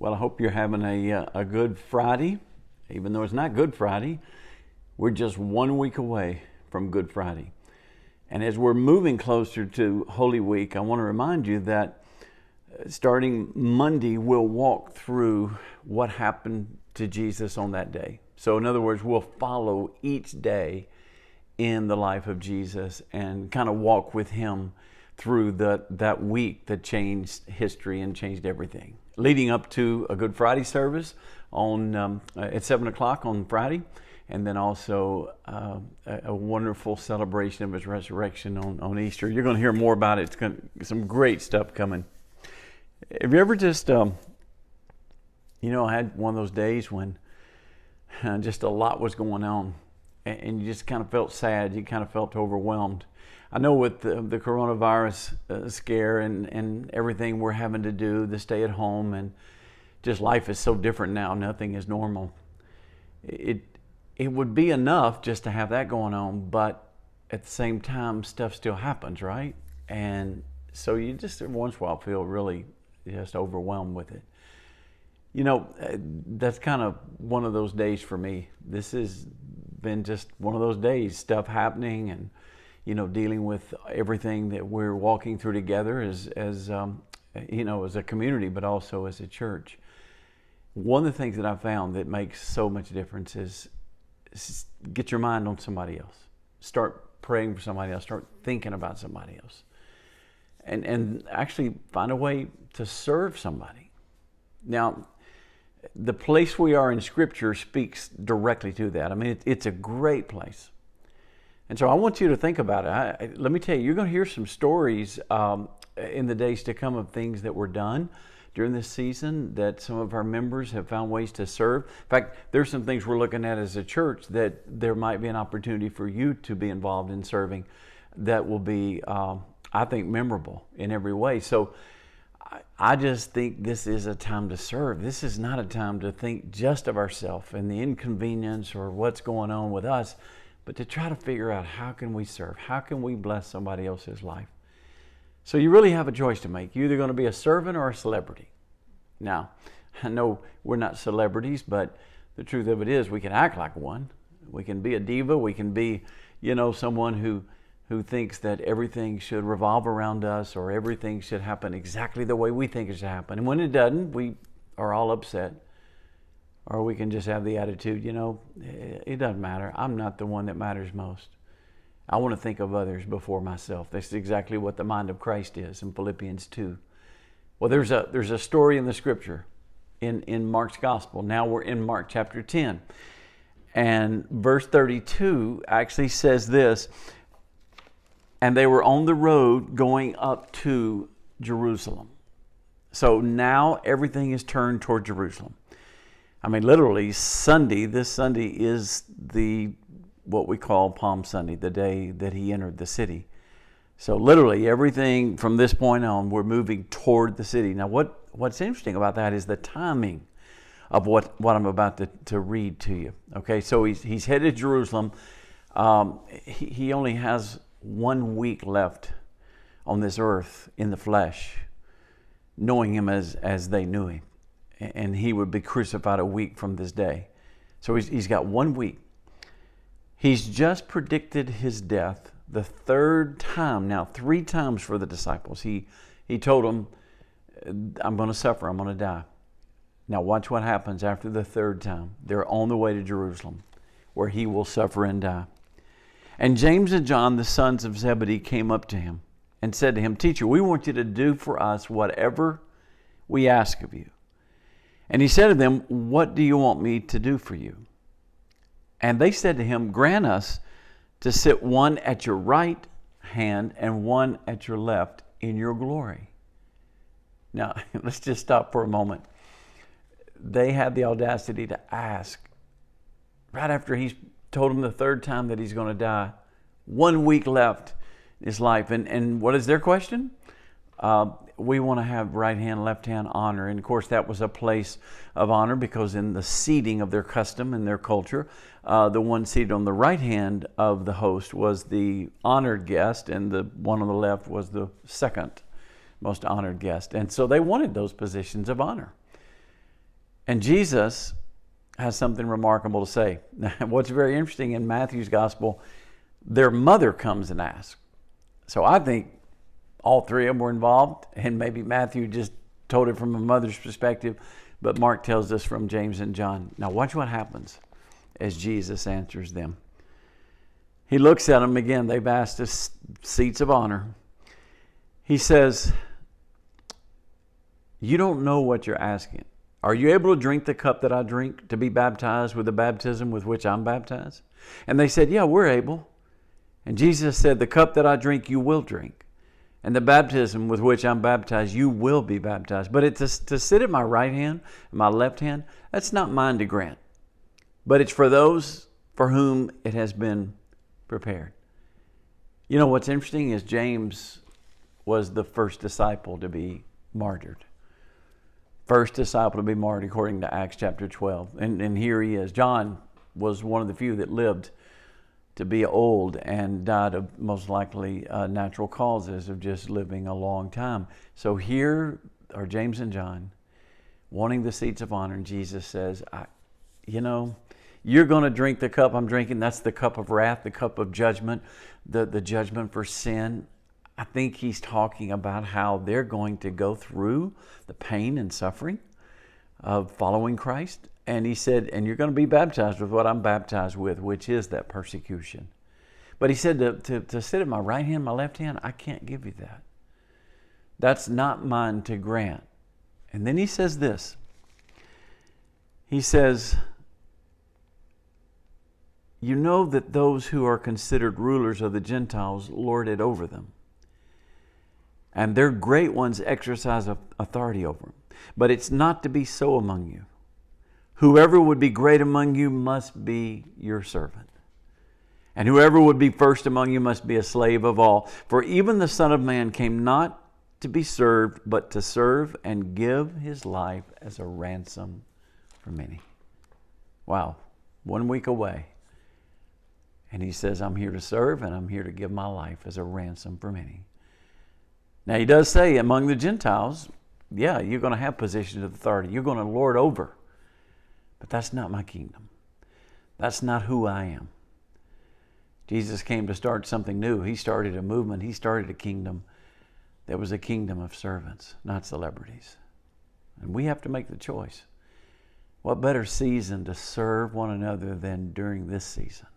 Well, I hope you're having a good Friday. Even though it's not Good Friday, we're just 1 week away from Good Friday. And as we're moving closer to Holy Week, I want to remind you that starting Monday, we'll walk through what happened to Jesus on that day. So in other words, we'll follow each day in the life of Jesus and kind of walk with him through that week that changed history and changed everything. Leading up to a Good Friday service on at 7 o'clock on Friday, and then also a wonderful celebration of his resurrection on Easter. You're going to hear more about it. It's going to, some great stuff coming. Have you ever just, I had one of those days when just a lot was going on, and you just kind of felt sad. You kind of felt overwhelmed. I know with the coronavirus scare and everything we're having to do, the stay at home, and just life is so different now. Nothing is normal. It would be enough just to have that going on, but at the same time, stuff still happens, right? And so you just every once in a while feel really just overwhelmed with it. That's kind of one of those days for me. This has been just one of those days, stuff happening and dealing with everything that we're walking through together as a community, but also as a church. One of the things that I found that makes so much difference is get your mind on somebody else. Start praying for somebody else. Start thinking about somebody else. And actually find a way to serve somebody. Now, the place we are in Scripture speaks directly to that. I mean, it's a great place. And so I want you to think about it. Let me tell you, you're going to hear some stories in the days to come of things that were done during this season that some of our members have found ways to serve. In fact, there's some things we're looking at as a church that there might be an opportunity for you to be involved in serving that will be, I think, memorable in every way. So I just think this is a time to serve. This is not a time to think just of ourselves and the inconvenience or what's going on with us, but to try to figure out how can we serve? How can we bless somebody else's life? So you really have a choice to make. You're either going to be a servant or a celebrity. Now, I know we're not celebrities, but the truth of it is we can act like one. We can be a diva. We can be, someone who thinks that everything should revolve around us or everything should happen exactly the way we think it should happen. And when it doesn't, we are all upset. Or we can just have the attitude, it doesn't matter. I'm not the one that matters most. I want to think of others before myself. That's exactly what the mind of Christ is in Philippians 2. Well, there's a story in the Scripture in Mark's Gospel. Now we're in Mark chapter 10. And verse 32 actually says this, and they were on the road going up to Jerusalem. So now everything is turned toward Jerusalem. I mean, literally, this Sunday is what we call Palm Sunday, the day that he entered the city. So literally, everything from this point on, we're moving toward the city. Now, what's interesting about that is the timing of what I'm about to read to you. Okay, so he's headed to Jerusalem. He only has 1 week left on this earth in the flesh, knowing him as they knew him. And he would be crucified a week from this day. So he's got 1 week. He's just predicted his death the third time. Now, 3 times for the disciples. He told them, I'm going to suffer, I'm going to die. Now watch what happens after the third time. They're on the way to Jerusalem, where he will suffer and die. And James and John, the sons of Zebedee, came up to him and said to him, Teacher, we want you to do for us whatever we ask of you. And he said to them, What do you want me to do for you? And they said to him, Grant us to sit one at your right hand and one at your left in your glory. Now, let's just stop for a moment. They had the audacity to ask, right after he's told them the third time that he's going to die, 1 week left in his life. And what is their question? We want to have right hand, left hand honor. And of course, that was a place of honor because in the seating of their custom and their culture, the one seated on the right hand of the host was the honored guest, and the one on the left was the second most honored guest. And so they wanted those positions of honor. And Jesus has something remarkable to say. What's very interesting in Matthew's gospel, their mother comes and asks. So I think all three of them were involved, and maybe Matthew just told it from a mother's perspective, but Mark tells us from James and John. Now watch what happens as Jesus answers them. He looks at them again. They've asked us seats of honor. He says, you don't know what you're asking. Are you able to drink the cup that I drink, to be baptized with the baptism with which I'm baptized? And they said, yeah, we're able. And Jesus said, the cup that I drink, you will drink. And the baptism with which I'm baptized, you will be baptized. But it's to sit at my right hand, my left hand, that's not mine to grant. But it's for those for whom it has been prepared. You know, what's interesting is James was the first disciple to be martyred. First disciple to be martyred according to Acts chapter 12. And here he is. John was one of the few that lived to be old and died of most likely natural causes of just living a long time. So here are James and John wanting the seats of honor. And Jesus says, you're going to drink the cup I'm drinking. That's the cup of wrath, the cup of judgment, the judgment for sin. I think he's talking about how they're going to go through the pain and suffering of following Christ. And he said, and you're going to be baptized with what I'm baptized with, which is that persecution. But he said to sit at my right hand, my left hand, I can't give you that. That's not mine to grant. And then he says this. He says, you know that those who are considered rulers of the Gentiles lord it over them, and their great ones exercise authority over them. But it's not to be so among you. Whoever would be great among you must be your servant. And whoever would be first among you must be a slave of all. For even the Son of Man came not to be served, but to serve and give his life as a ransom for many. Wow, 1 week away. And he says, I'm here to serve and I'm here to give my life as a ransom for many. Now he does say among the Gentiles, yeah, you're going to have positions of authority. You're going to lord over. But that's not my kingdom. That's not who I am. Jesus came to start something new. He started a movement. He started a kingdom that was a kingdom of servants, not celebrities. And we have to make the choice. What better season to serve one another than during this season?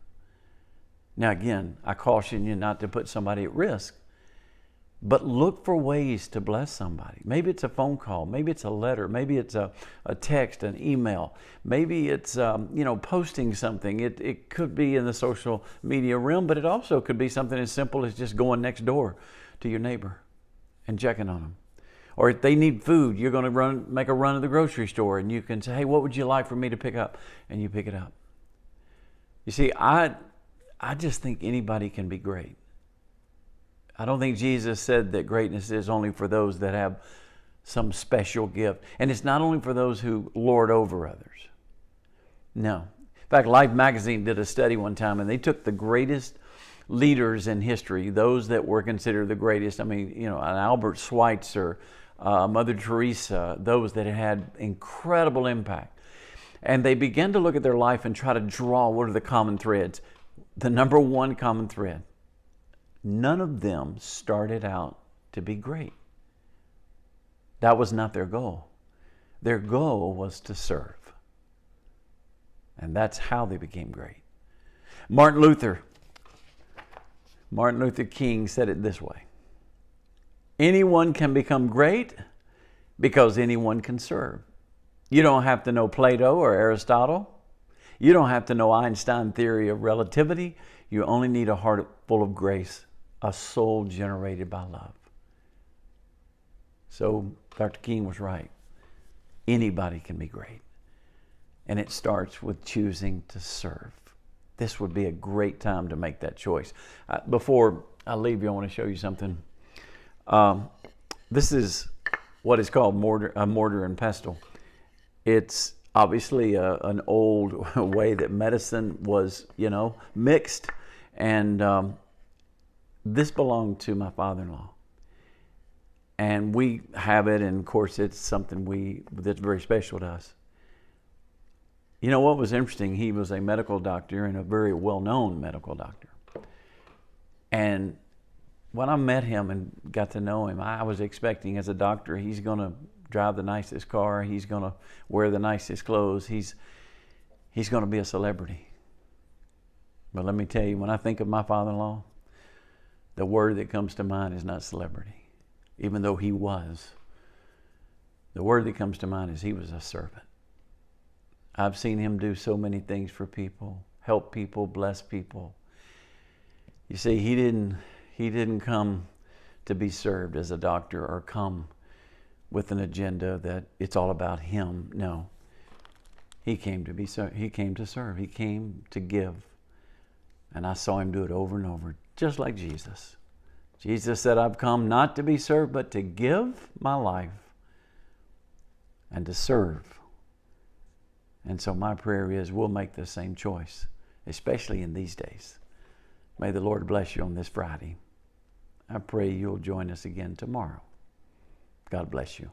Now again, I caution you not to put somebody at risk. But look for ways to bless somebody. Maybe it's a phone call. Maybe it's a letter. Maybe it's a text, an email. Maybe it's posting something. It could be in the social media realm, but it also could be something as simple as just going next door to your neighbor and checking on them. Or if they need food, you're going to make a run to the grocery store, and you can say, hey, what would you like for me to pick up? And you pick it up. You see, I just think anybody can be great. I don't think Jesus said that greatness is only for those that have some special gift. And it's not only for those who lord over others. No. In fact, Life magazine did a study one time, and they took the greatest leaders in history, those that were considered the greatest. I mean, an Albert Schweitzer, Mother Teresa, those that had incredible impact. And they began to look at their life and try to draw what are the common threads. The number one common thread. None of them started out to be great. That was not their goal. Their goal was to serve. And that's how they became great. Martin Luther King said it this way. Anyone can become great because anyone can serve. You don't have to know Plato or Aristotle. You don't have to know Einstein's theory of relativity. You only need a heart full of grace, a soul generated by love. So Dr. King was right. Anybody can be great. And it starts with choosing to serve. This would be a great time to make that choice. Before I leave you, I want to show you something. This is what is called mortar and pestle. It's obviously an old way that medicine was, mixed. And this belonged to my father-in-law. And we have it, and of course it's something that's very special to us. You know what was interesting? He was a medical doctor and a very well-known medical doctor. And when I met him and got to know him, I was expecting as a doctor, he's going to drive the nicest car. He's going to wear the nicest clothes. He's going to be a celebrity. But let me tell you, when I think of my father-in-law, the word that comes to mind is not celebrity, even though he was. The word that comes to mind is he was a servant. I've seen him do so many things for people, help people, bless people. You see, he didn't come to be served as a doctor or come with an agenda that it's all about him. No. He came to serve. He came to give. And I saw him do it over and over, just like Jesus. Jesus said, I've come not to be served, but to give my life and to serve. And so my prayer is we'll make the same choice, especially in these days. May the Lord bless you on this Friday. I pray you'll join us again tomorrow. God bless you.